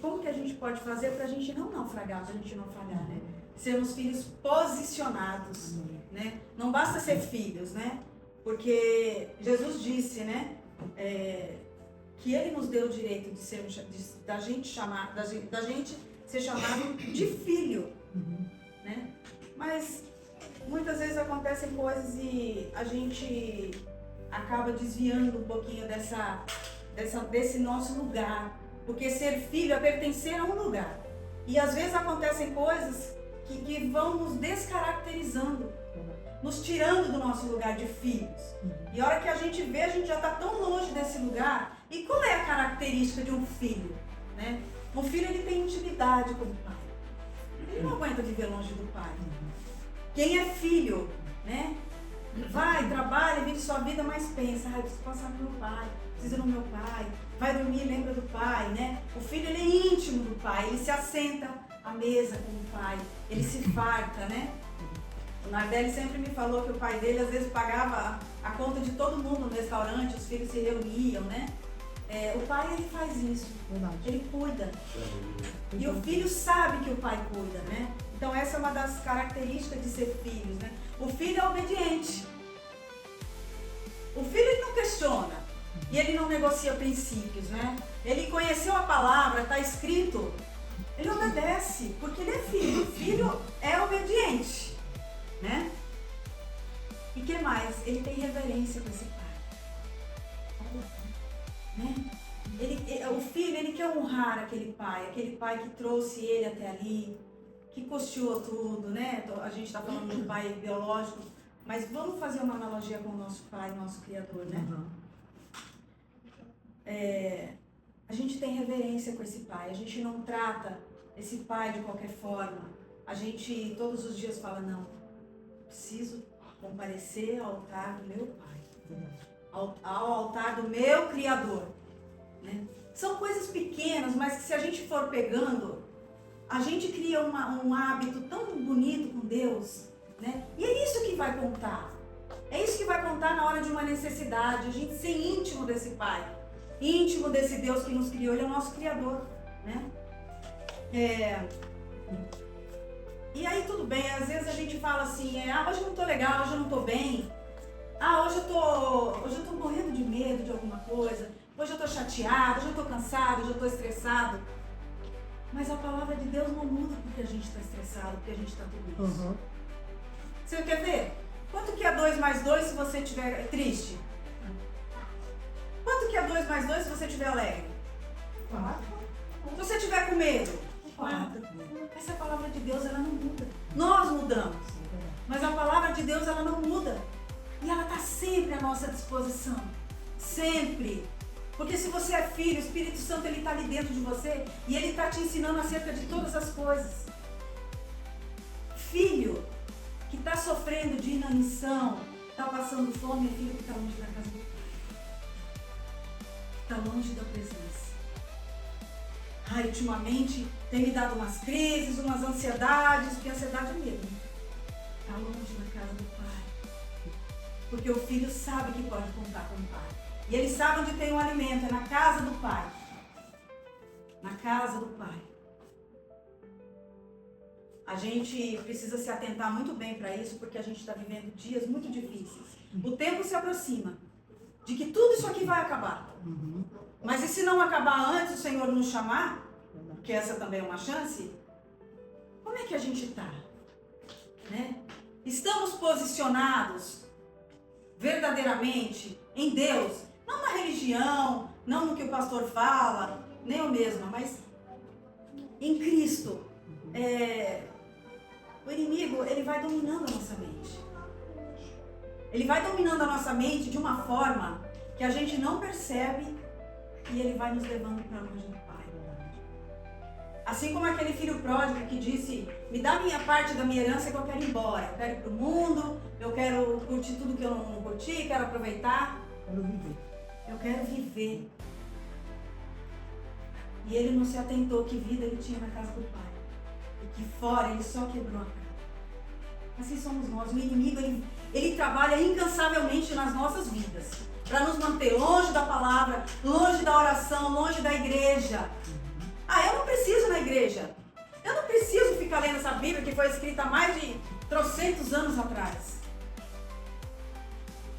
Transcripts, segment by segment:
como que a gente pode fazer para a gente não naufragar, para a gente não falhar, né? Sermos filhos posicionados, né? Não basta ser filhos, né? Porque Jesus disse, né? Que Ele nos deu o direito de ser, da gente ser chamado de filho, né? Mas muitas vezes acontecem coisas e a gente acaba desviando um pouquinho desse nosso lugar, porque ser filho é pertencer a um lugar. E às vezes acontecem coisas que vão nos descaracterizando, nos tirando do nosso lugar de filhos. E a hora que a gente vê, a gente já está tão longe desse lugar. E qual é a característica de um filho, né? Um filho, ele tem intimidade com o pai. Ele não aguenta viver longe do pai. Quem é filho, né? Vai, trabalha, vive sua vida, mas pensa, preciso passar no meu pai, preciso ir no meu pai, vai dormir, lembra do pai, né? O filho, ele é íntimo do pai, ele se assenta à mesa com o pai, ele se farta, né? O Nardelli sempre me falou que o pai dele às vezes pagava a conta de todo mundo no restaurante, os filhos se reuniam, né? O pai, ele faz isso, ele cuida. E o filho sabe que o pai cuida, né? Então essa é uma das características de ser filhos, né? O filho é obediente. O filho, ele não questiona. E ele não negocia princípios, né? Ele conheceu a palavra, está escrito. Ele obedece, porque ele é filho. O filho é obediente, né? E que mais? Ele tem reverência com esse pai. Né? O filho, ele quer honrar aquele pai que trouxe ele até ali, que custeou tudo, né? A gente está falando do pai biológico, mas vamos fazer uma analogia com o nosso pai, nosso Criador, né? A gente tem reverência com esse pai, a gente não trata esse pai de qualquer forma. A gente todos os dias fala, não, preciso comparecer ao altar do meu pai, ao altar do meu Criador, né? São coisas pequenas, mas que se a gente for pegando, a gente cria um hábito tão bonito com Deus, né? E é isso que vai contar. É isso que vai contar na hora de uma necessidade, a gente ser íntimo desse pai, íntimo desse Deus que nos criou, Ele é o nosso Criador, né? E aí tudo bem, às vezes a gente fala assim, hoje eu não tô legal, hoje eu não tô bem, hoje eu tô morrendo de medo de alguma coisa, hoje eu tô chateado, hoje eu tô cansado, hoje eu tô estressado. Mas a palavra de Deus não muda porque a gente está estressado, porque a gente está tudo isso. Você quer ver? Quanto que é 2 mais 2 se você estiver triste? Quanto que é 2 mais 2 se você estiver alegre? 4. Se você estiver com medo? 4. Essa palavra de Deus, ela não muda. Nós mudamos. Mas a palavra de Deus, ela não muda. E ela está sempre à nossa disposição. Sempre. Porque se você é filho, o Espírito Santo, ele está ali dentro de você e ele está te ensinando acerca de todas as coisas. Filho que está sofrendo de inanição, está passando fome, é filho que está longe da casa do Pai. Está longe da presença. Ultimamente tem me dado umas crises, umas ansiedades, porque ansiedade é medo. Está longe da casa do Pai. Porque o filho sabe que pode contar com o Pai. E ele sabe onde tem o alimento, é na casa do Pai. Na casa do Pai. A gente precisa se atentar muito bem para isso, porque a gente está vivendo dias muito difíceis. O tempo se aproxima de que tudo isso aqui vai acabar. Mas e se não acabar antes, o Senhor nos chamar, que essa também é uma chance, como é que a gente está? Né? Estamos posicionados verdadeiramente em Deus? Não na religião, não no que o pastor fala, nem eu mesma, mas em Cristo. O inimigo, ele vai dominando a nossa mente. Ele vai dominando a nossa mente de uma forma que a gente não percebe e ele vai nos levando para longe do Pai. Assim como aquele filho pródigo que disse, me dá minha parte da minha herança que eu quero ir embora. Eu quero ir para o mundo, eu quero curtir tudo que eu não curti, quero aproveitar. Eu quero viver. E ele não se atentou que vida ele tinha na casa do Pai. E que fora ele só quebrou a cara. Assim somos nós. O inimigo, ele trabalha incansavelmente nas nossas vidas. Para nos manter longe da palavra, longe da oração, longe da igreja. Ah, eu não preciso ir na igreja. Eu não preciso ficar lendo essa Bíblia que foi escrita há mais de trocentos anos atrás.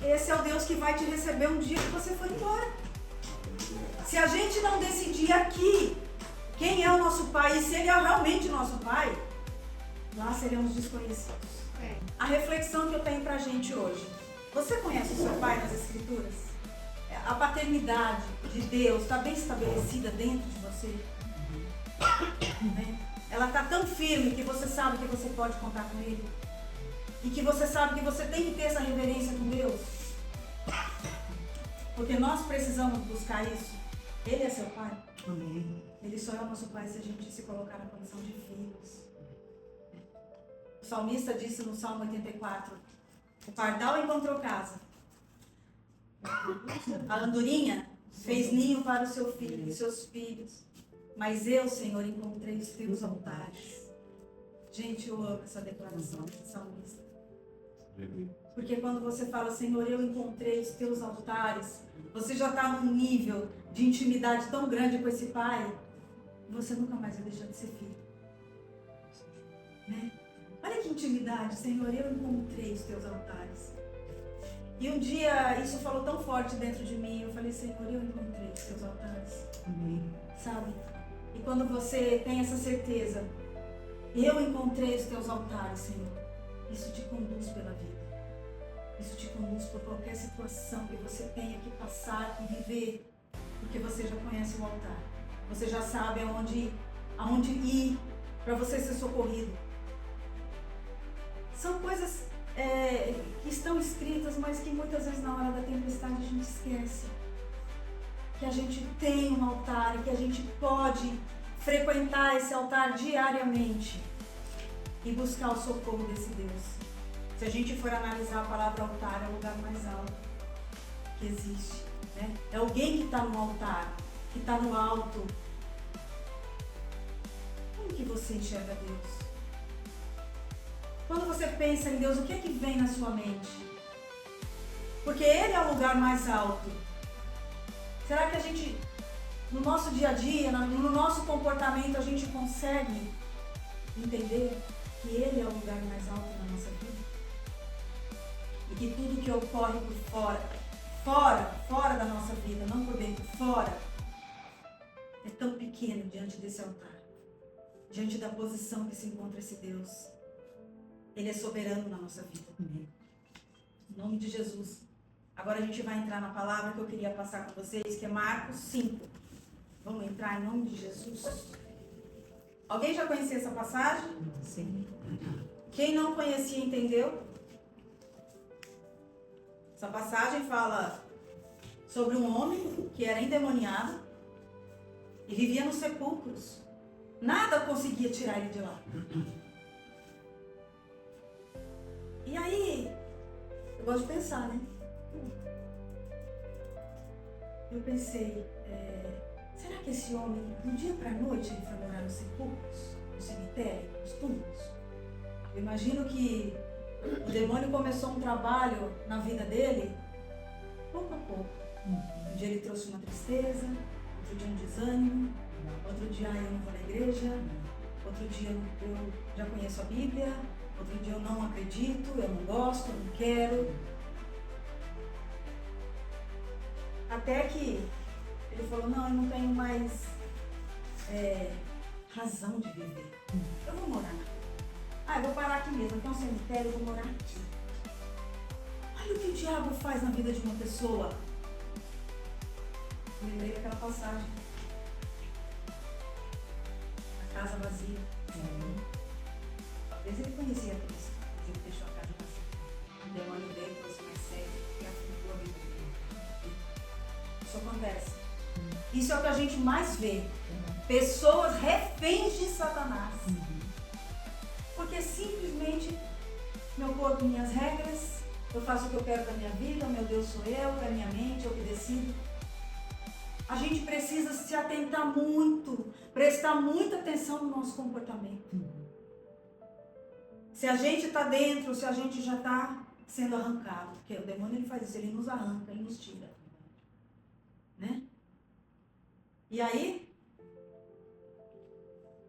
Esse é o Deus que vai te receber um dia que você for embora. Se a gente não decidir aqui quem é o nosso Pai e se Ele é realmente nosso Pai, lá seremos desconhecidos. A reflexão que eu tenho pra gente hoje. Você conhece o seu Pai nas Escrituras? A paternidade de Deus está bem estabelecida dentro de você? Né? Ela está tão firme que você sabe que você pode contar com Ele? E que você sabe que você tem que ter essa reverência com Deus? Porque nós precisamos buscar isso. Ele é seu Pai? Amém. Ele só é o nosso Pai se a gente se colocar na condição de filhos. O salmista disse no Salmo 84, o pardal encontrou casa. A andorinha fez ninho para o seu filho e seus filhos. Mas eu, Senhor, encontrei os teus altares. Gente, eu amo essa declaração do salmista. Porque quando você fala, Senhor, eu encontrei os teus altares, você já está num nível de intimidade tão grande com esse Pai, você nunca mais vai deixar de ser filho. Né? Olha que intimidade, Senhor, eu encontrei os teus altares. E um dia isso falou tão forte dentro de mim, eu falei, Senhor, eu encontrei os teus altares. Amém. Sabe? E quando você tem essa certeza, eu encontrei os teus altares, Senhor, isso te conduz pela vida. Isso te conduz por qualquer situação que você tenha que passar e viver, porque você já conhece o altar. Você já sabe aonde ir para você ser socorrido. São coisas que estão escritas, mas que muitas vezes na hora da tempestade a gente esquece. Que a gente tem um altar e que a gente pode frequentar esse altar diariamente e buscar o socorro desse Deus. Se a gente for analisar a palavra altar, é o lugar mais alto que existe. Né? É alguém que está no altar, que está no alto. Como que você enxerga Deus? Quando você pensa em Deus, o que é que vem na sua mente? Porque Ele é o lugar mais alto. Será que a gente, no nosso dia a dia, no nosso comportamento, a gente consegue entender que Ele é o lugar mais alto na nossa vida? E que tudo que ocorre por fora da nossa vida, não por dentro, fora, é tão pequeno diante desse altar, diante da posição que se encontra esse Deus. Ele é soberano na nossa vida. Em nome de Jesus. Agora a gente vai entrar na palavra que eu queria passar com vocês, que é Marcos 5. Vamos entrar em nome de Jesus. Alguém já conhecia essa passagem? Sim. Quem não conhecia, entendeu? Essa passagem fala sobre um homem que era endemoniado e vivia nos sepulcros. Nada conseguia tirar ele de lá. E aí, eu gosto de pensar, né? Eu pensei, será que esse homem, do dia para a noite, ele foi morar nos sepulcros, no cemitério, nos túmulos? Eu imagino que o demônio começou um trabalho na vida dele, pouco a pouco. Um dia ele trouxe uma tristeza, outro dia um desânimo, outro dia eu não vou na igreja, outro dia eu já conheço a Bíblia, outro dia eu não acredito, eu não gosto, eu não quero. Até que ele falou, não, eu não tenho mais razão de viver. Eu vou morar. Eu vou parar aqui mesmo, aqui é um cemitério, eu vou morar aqui. Olha o que o diabo faz na vida de uma pessoa. Eu lembrei daquela passagem. A casa vazia. Talvez ele conhecia Cristo, mas ele deixou a casa vazia. O demônio dele trouxe mais sério e afundou a vida dele. Isso acontece. Isso é o que a gente mais vê. Pessoas reféns de Satanás. Porque simplesmente meu corpo, minhas regras, eu faço o que eu quero da minha vida, meu Deus sou eu, é minha mente, eu que decido. A gente precisa se atentar muito, prestar muita atenção no nosso comportamento. Se a gente está dentro, se a gente já está sendo arrancado. Porque o demônio ele faz isso, ele nos arranca, ele nos tira. Né? E aí,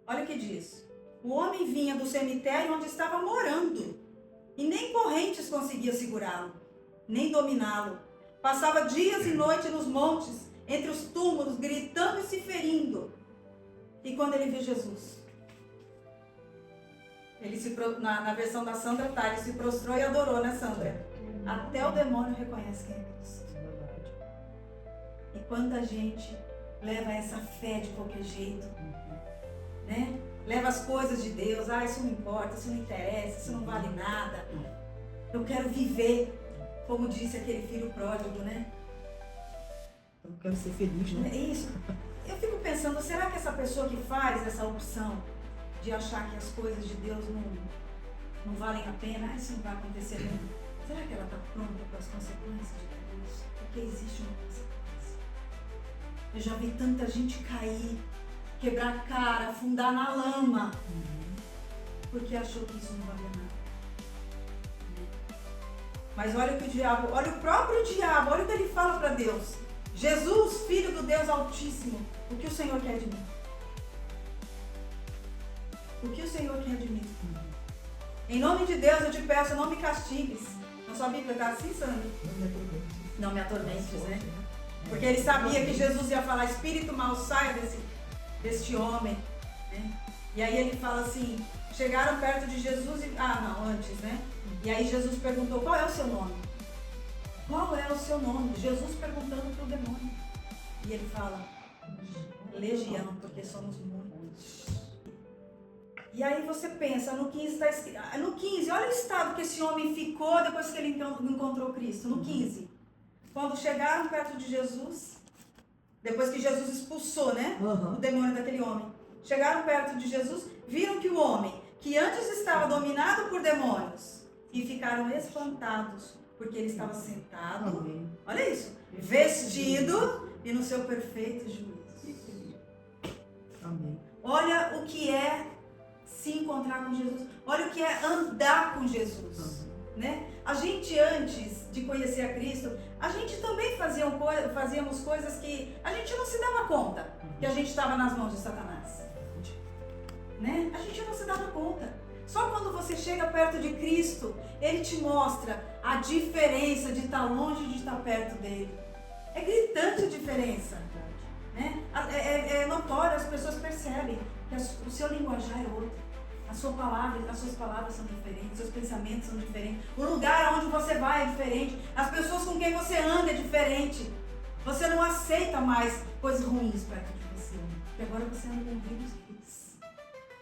Olha o que diz. O homem vinha do cemitério onde estava morando, e nem correntes conseguia segurá-lo, nem dominá-lo. Passava dias e noites nos montes, entre os túmulos, gritando e se ferindo. E quando ele viu Jesus, na versão da Sandra tá, ele se prostrou e adorou, né, Sandra? Até o demônio reconhece quem é Cristo. E quanta gente leva essa fé de qualquer jeito, né? Leva as coisas de Deus, isso não importa, isso não interessa, isso não vale nada. Eu quero viver, como disse aquele filho pródigo, né? Eu quero ser feliz, né? É isso. Eu fico pensando, será que essa pessoa que faz essa opção de achar que as coisas de Deus não valem a pena, isso não vai acontecer nunca, será que ela está pronta para as consequências de tudo isso? Porque existe uma consequência. Eu já vi tanta gente cair, quebrar a cara, afundar na lama, porque achou que isso não valia nada. Mas olha o que o diabo, olha o próprio diabo, olha o que ele fala para Deus. Jesus, Filho do Deus Altíssimo, o que o Senhor quer de mim? O que o Senhor quer de mim? Em nome de Deus eu te peço, não me castigues. Na sua Bíblia está assim, Sandra? Não me atormentes, né? Porque ele sabia que Jesus ia falar, espírito mau, saia deste homem, né? E aí ele fala assim, chegaram perto de Jesus e... antes, né? E aí Jesus perguntou, qual é o seu nome? Qual é o seu nome? Jesus perguntando para o demônio. E ele fala, Legião, porque somos muitos. E aí você pensa, no 15 está escrito, no 15, olha o estado que esse homem ficou depois que ele encontrou Cristo. No 15, quando chegaram perto de Jesus, depois que Jesus expulsou, né, o demônio daquele homem, chegaram perto de Jesus, viram que o homem, que antes estava dominado por demônios, e ficaram espantados, porque ele estava sentado, olha isso, vestido e no seu perfeito juízo. Amém. Olha o que é se encontrar com Jesus, olha o que é andar com Jesus, né? A gente, antes de conhecer a Cristo, a gente também fazíamos coisas que a gente não se dava conta que a gente estava nas mãos de Satanás, né? A gente não se dava conta. Só quando você chega perto de Cristo, Ele te mostra a diferença de estar longe e de estar perto dEle. É gritante a diferença, né? É notório, as pessoas percebem que o seu linguajar é outro. As suas palavras são diferentes, seus pensamentos são diferentes. O lugar aonde você vai é diferente. As pessoas com quem você anda é diferente. Você não aceita mais coisas ruins perto de você. Porque agora você anda com vírus ruins.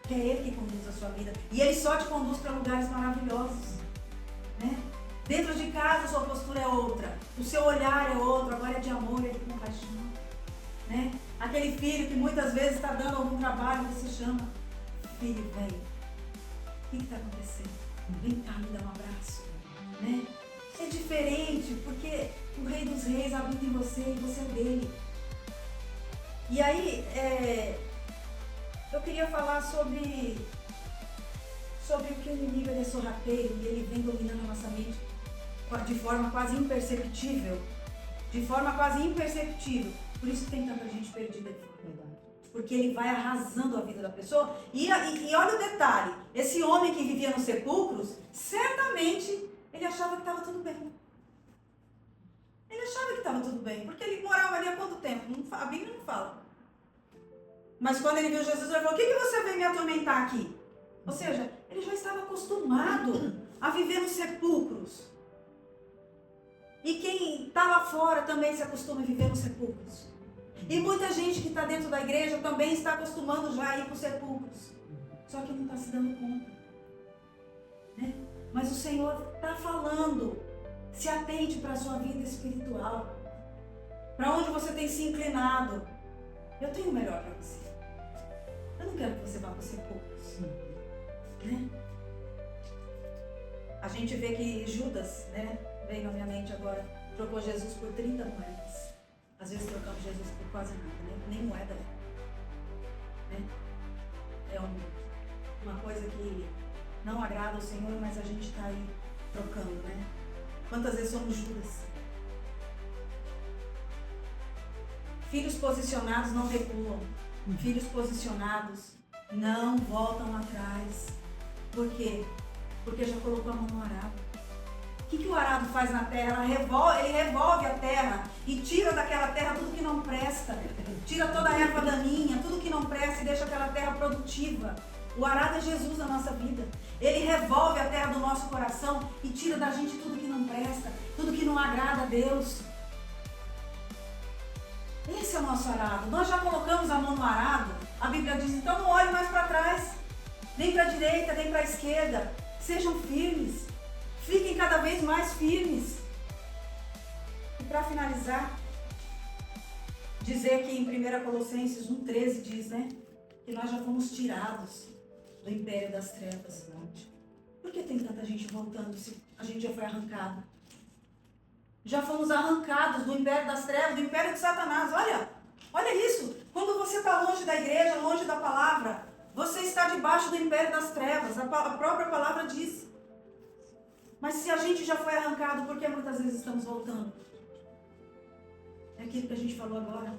Que é Ele que conduz a sua vida. E Ele só te conduz para lugares maravilhosos, né? Dentro de casa a sua postura é outra. O seu olhar é outro. Agora é de amor, é de compaixão, né? Aquele filho que muitas vezes está dando algum trabalho, você chama. Filho, vem. O que está acontecendo? Vem cá, me dá um abraço, né? É diferente, porque o Rei dos Reis habita em você e você é dele. E aí, eu queria falar sobre o que o inimigo é sorrateiro e ele vem dominando a nossa mente de forma quase imperceptível. De forma quase imperceptível. Por isso tem tanta gente perdida de verdade. Porque ele vai arrasando a vida da pessoa. E olha o detalhe, esse homem que vivia nos sepulcros, certamente ele achava que estava tudo bem. Ele achava que estava tudo bem, porque ele morava ali há quanto tempo? A Bíblia não fala. Mas quando ele viu Jesus, ele falou, o que você veio me atormentar aqui? Ou seja, ele já estava acostumado a viver nos sepulcros. E quem está lá fora também se acostuma a viver nos sepulcros. E muita gente que está dentro da igreja também está acostumando já a ir para os sepulcros. Só que não está se dando conta, né? Mas o Senhor está falando. Se atente para a sua vida espiritual. Para onde você tem se inclinado. Eu tenho o melhor para você. Eu não quero que você vá para os sepulcros, né? A gente vê que Judas, né, veio na minha mente agora, trocou Jesus por 30 moedas. Às vezes trocamos Jesus por quase nada, né? Nem moeda, né? É uma coisa que não agrada ao Senhor, mas a gente está aí trocando, né? Quantas vezes somos Judas? Filhos posicionados não recuam. Filhos posicionados não voltam atrás. Por quê? Porque já colocou a mão no arado. O que o arado faz na terra? Ele revolve a terra e tira daquela terra tudo que não presta. Tira toda a erva daninha, tudo que não presta e deixa aquela terra produtiva. O arado é Jesus na nossa vida. Ele revolve a terra do nosso coração e tira da gente tudo que não presta, tudo que não agrada a Deus. Esse é o nosso arado. Nós já colocamos a mão no arado. A Bíblia diz, então não olhe mais para trás, nem para a direita, nem para a esquerda. Sejam firmes. Fiquem cada vez mais firmes. E para finalizar, dizer que em 1 Colossenses 1,13 diz, né? Que nós já fomos tirados do império das trevas. Por que tem tanta gente voltando se a gente já foi arrancado? Já fomos arrancados do império das trevas, do império de Satanás. Olha isso. Quando você está longe da igreja, longe da palavra, você está debaixo do império das trevas. A própria palavra diz. Mas se a gente já foi arrancado, por que muitas vezes estamos voltando? É aquilo que a gente falou agora.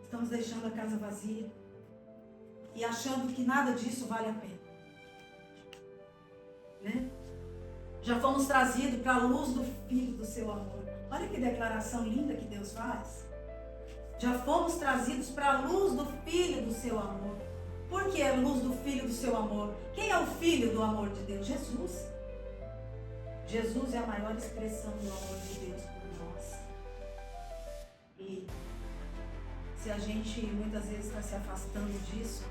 Estamos deixando a casa vazia e achando que nada disso vale a pena. Né? Já fomos trazidos para a luz do Filho do seu amor. Olha que declaração linda que Deus faz. Já fomos trazidos para a luz do Filho do seu amor. Por que a luz do Filho do seu amor? Quem é o Filho do amor de Deus? Jesus. Jesus é a maior expressão do amor de Deus por nós. E se a gente muitas vezes está se afastando disso,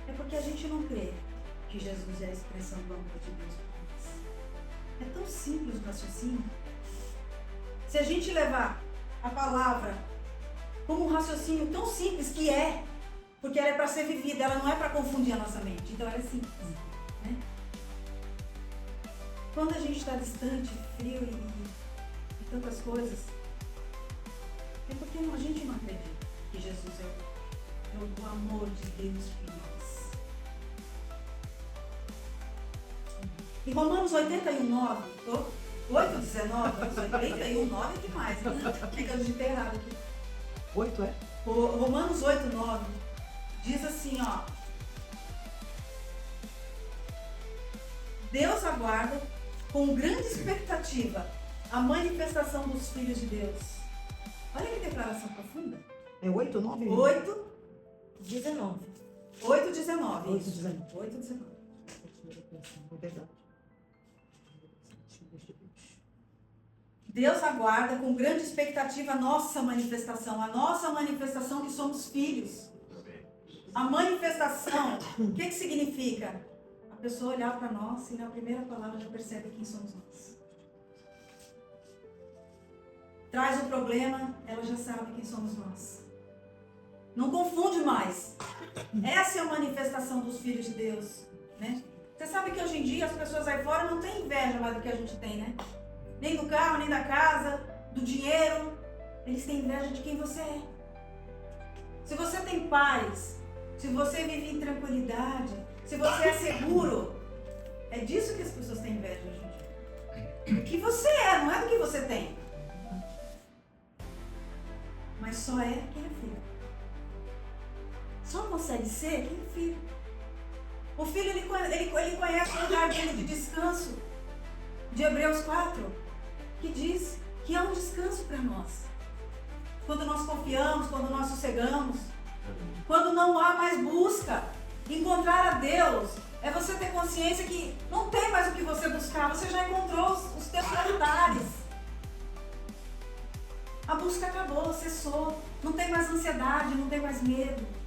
é porque a gente não crê que Jesus é a expressão do amor de Deus por nós. É tão simples o raciocínio. Se a gente levar a palavra como um raciocínio tão simples que é, porque ela é para ser vivida, ela não é para confundir a nossa mente. Então ela é simples. Né? Quando a gente está distante, frio e tantas coisas, é porque a gente não acredita que Jesus é o amor de Deus por nós. Em Romanos 81:9, 8:19, 81:9 é demais, né? É que eu digitei errado aqui. 8 é? Romanos 8:9 diz assim, ó. Deus aguarda com grande expectativa a manifestação dos filhos de Deus. Olha que declaração profunda. É 8, 9? 8:19. 8:19. 8:19. 8:19. É verdade. Deus aguarda com grande expectativa a nossa manifestação que somos filhos. A manifestação, o que significa? A pessoa olhar para nós e na primeira palavra já percebe quem somos nós. Traz o problema, ela já sabe quem somos nós. Não confunde mais. Essa é a manifestação dos filhos de Deus, né? Você sabe que hoje em dia as pessoas aí fora não têm inveja mais do que a gente tem, né? Nem do carro, nem da casa, do dinheiro. Eles têm inveja de quem você é. Se você tem paz, se você vive em tranquilidade, se você é seguro, é disso que as pessoas têm inveja hoje em dia. Do que você é, não é do que você tem. Mas só é quem é filho. Só consegue ser quem é filho. O filho, ele conhece o lugar dele de descanso. De Hebreus 4. Que diz que há um descanso para nós. Quando nós confiamos, quando nós sossegamos, quando não há mais busca, encontrar a Deus, é você ter consciência que não tem mais o que você buscar, você já encontrou os teus altares. A busca acabou, cessou, não tem mais ansiedade, não tem mais medo.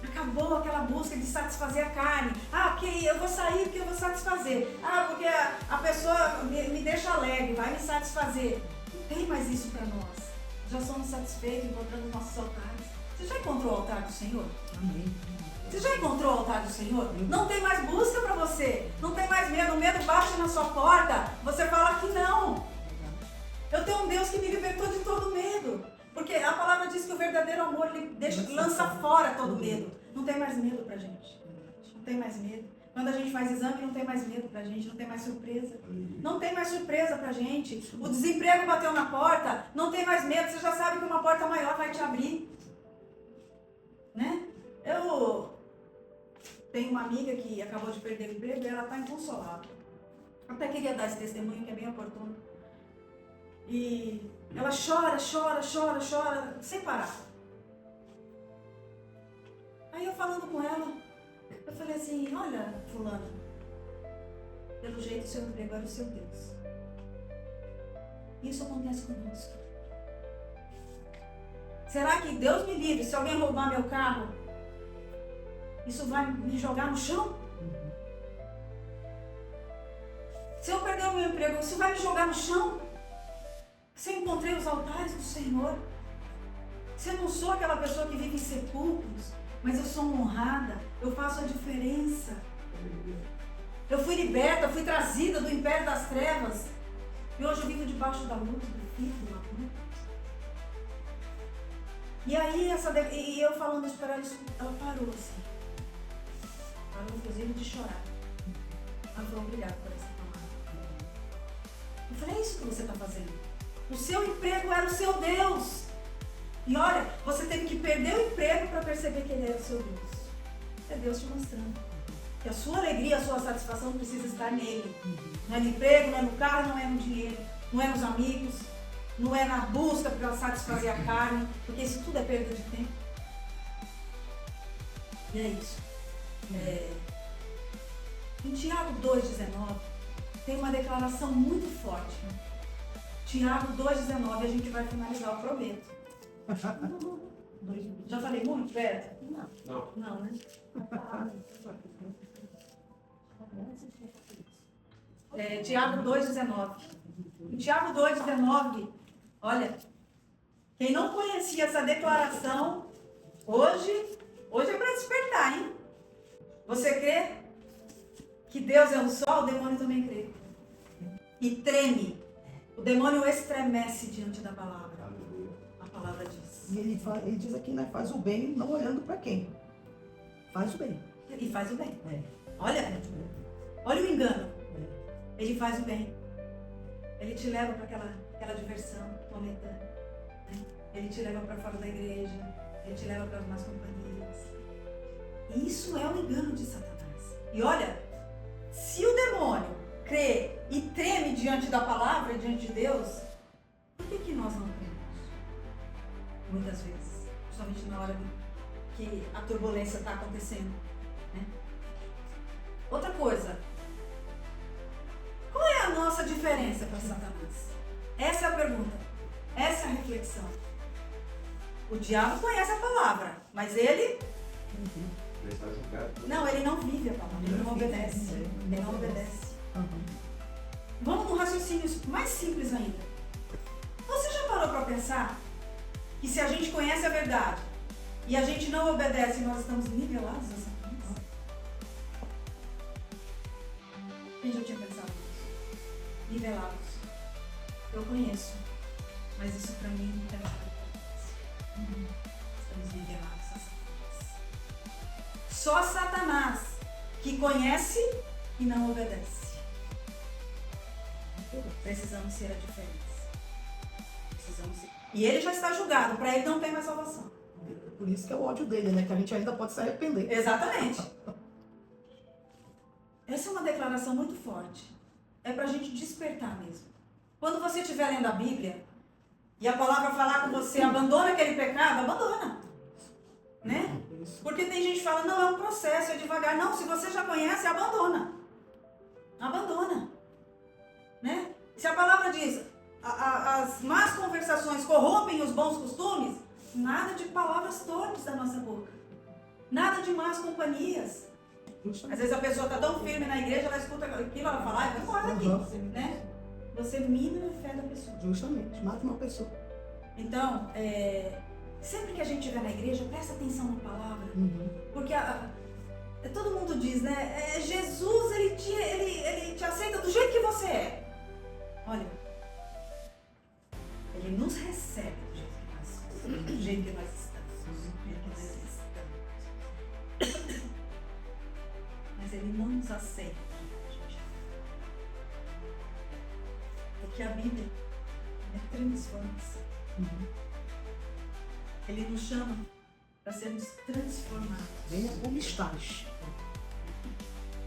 Acabou aquela busca de satisfazer a carne. Ah, porque eu vou sair porque eu vou satisfazer. Ah, porque a pessoa me deixa alegre, vai me satisfazer. Não tem mais isso para nós. Já somos satisfeitos encontrando nossos altares. Você já encontrou o altar do Senhor? Amém. Você já encontrou o altar do Senhor? Não tem mais busca para você. Não tem mais medo. O medo bate na sua porta. Você fala que não. Eu tenho um Deus que me libertou de todo medo. Porque a palavra diz que o verdadeiro amor lança fora todo medo. Não tem mais medo pra gente. Não tem mais medo. Quando a gente faz exame, não tem mais medo pra gente. Não tem mais surpresa. Não tem mais surpresa pra gente. O desemprego bateu na porta. Não tem mais medo. Você já sabe que uma porta maior vai te abrir. Né? Eu tenho uma amiga que acabou de perder o emprego e ela está inconsolável. Até queria dar esse testemunho que é bem oportuno. E ela chora, sem parar. Aí eu falando com ela, eu falei assim, olha, fulana, pelo jeito o seu emprego era o seu Deus. Isso acontece conosco. Será que Deus me livre, se alguém roubar meu carro, isso vai me jogar no chão? Se eu perder o meu emprego, isso vai me jogar no chão? Se eu encontrei os altares do Senhor? Se eu não sou aquela pessoa que vive em sepulcros, mas eu sou honrada, eu faço a diferença. Eu fui liberta, fui trazida do império das trevas. E hoje eu vivo debaixo da luz do Filho do amor. E aí, e eu falando isso para ela, ela parou assim. Parou, inclusive, de chorar. Ela falou, obrigada por essa palavra. Eu falei, é isso que você está fazendo. O seu emprego era o seu Deus. E olha, você teve que perder o emprego para perceber que ele era o seu Deus. É Deus te mostrando. Que a sua alegria, a sua satisfação precisa estar nele. Não é no emprego, não é no carro, não é no dinheiro, não é nos amigos, não é na busca para satisfazer a carne, porque isso tudo é perda de tempo. E é isso. Em Tiago 2,19 tem uma declaração muito forte. Tiago 2,19, a gente vai finalizar, eu prometo. Já falei muito, Beto? Não. Não, né? Tiago 2,19. Em Tiago 2,19, olha, quem não conhecia essa declaração, hoje é para despertar, hein? Você crê que Deus é um só, o demônio também crê. E treme. O demônio estremece diante da palavra. A palavra diz. E ele diz aqui, né? Faz o bem não olhando para quem. Faz o bem. E faz o bem. É. Olha o engano. Ele faz o bem. Ele te leva para aquela diversão momentânea. Né? Ele te leva para fora da igreja. Ele te leva para as más companhias. E isso é o engano de Satanás. E olha, se o demônio crê e treme diante da palavra, diante de Deus, por que nós não cremos? Muitas vezes. Principalmente na hora que a turbulência está acontecendo. Né? Outra coisa. Qual é a nossa diferença para Satanás? Essa é a pergunta. Essa é a reflexão. O diabo conhece a palavra, mas ele... Não, ele não vive a palavra, ele não obedece. Ele não obedece. Vamos num raciocínio mais simples ainda. Você já parou para pensar que se a gente conhece a verdade e a gente não obedece, nós estamos nivelados a Satanás? Quem já tinha pensado nisso? Nivelados. Eu conheço, mas isso para mim não tem nada a ver. Estamos nivelados a Satanás. Só Satanás que conhece e não obedece. Precisamos ser a diferença. Precisamos ser. E ele já está julgado, para ele não tem mais salvação. Por isso que é o ódio dele, né? Que a gente ainda pode se arrepender. Exatamente. Essa é uma declaração muito forte. É para a gente despertar mesmo. Quando você estiver lendo a Bíblia e a palavra falar com você, abandona aquele pecado, abandona. Né? Porque tem gente que fala, não, é um processo, é devagar. Não, se você já conhece, abandona. Abandona. Né? Se a palavra diz, as más conversações corrompem os bons costumes, nada de palavras torpes da nossa boca. Nada de más companhias. Às vezes a pessoa está tão firme na igreja, ela escuta aquilo, ela fala, vai embora daqui. Né? Você mina a fé da pessoa. Justamente, mata uma pessoa. Então, sempre que a gente estiver na igreja, presta atenção na palavra. Porque todo mundo diz, né? Jesus, ele te aceita do jeito que você é. Olha, ele nos recebe do jeito que nós somos, do jeito que nós estamos. Mas ele não nos aceita. Porque a Bíblia é transformação. Ele nos chama para sermos transformados. Venha como estás.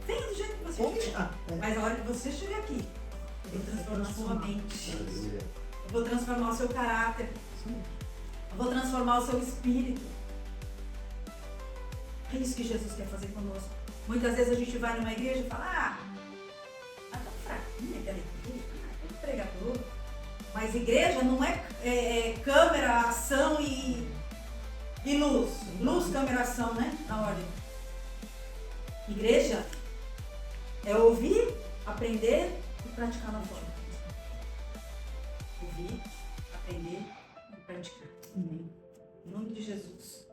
Venha do jeito que você Como estiver. está. Mas a hora que você chegar aqui, eu vou transformar a sua mente. Aleluia. Eu vou transformar o seu caráter. Eu vou transformar o seu espírito. É isso que Jesus quer fazer conosco. Muitas vezes a gente vai numa igreja e fala, tá fraquinha aquela igreja, tem pregador. Mas igreja não é câmera, ação e luz. Luz, câmera, ação, né? Na ordem. Igreja é ouvir, aprender e praticar lá fora. Ouvir, aprender e praticar. Em nome de Jesus.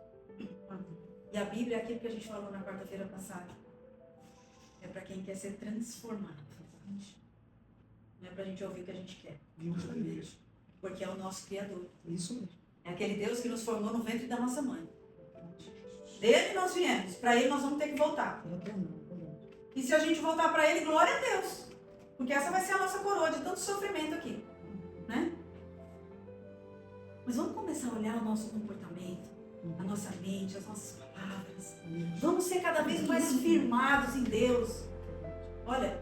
E a Bíblia é aquilo que a gente falou na quarta-feira passada. É para quem quer ser transformado. Não é para a gente ouvir o que a gente quer. Porque é o nosso Criador. Isso mesmo. É aquele Deus que nos formou no ventre da nossa mãe. Dele nós viemos. Para Ele nós vamos ter que voltar. E se a gente voltar para Ele, glória a Deus. Porque essa vai ser a nossa coroa de tanto sofrimento aqui. Né? Mas vamos começar a olhar o nosso comportamento, a nossa mente, as nossas palavras. Vamos ser cada vez mais firmados em Deus. Olha,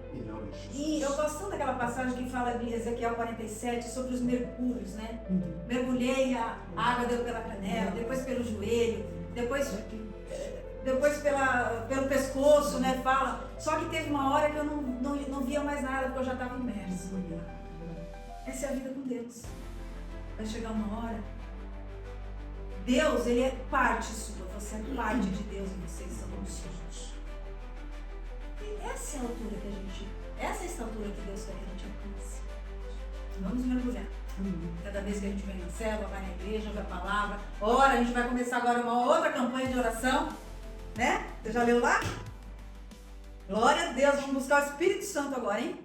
e eu gosto tanto daquela passagem que fala de Ezequiel 47 sobre os mergulhos, né? Mergulhei, a água deu pela canela, depois pelo joelho, depois pelo pescoço, né? Fala. Só que teve uma hora que eu não via mais nada, porque eu já estava imerso. Essa é a vida com Deus. Vai chegar uma hora. Deus, Ele é parte sua, você é parte de Deus e vocês são seus. E essa é a altura que a gente, essa é a estatura que Deus quer que a gente alcance. Vamos mergulhar. Cada vez que a gente vem na célula, vai na igreja, ouve a palavra, ora, a gente vai começar agora uma outra campanha de oração, né? Você já leu lá? Glória a Deus, vamos buscar o Espírito Santo agora, hein?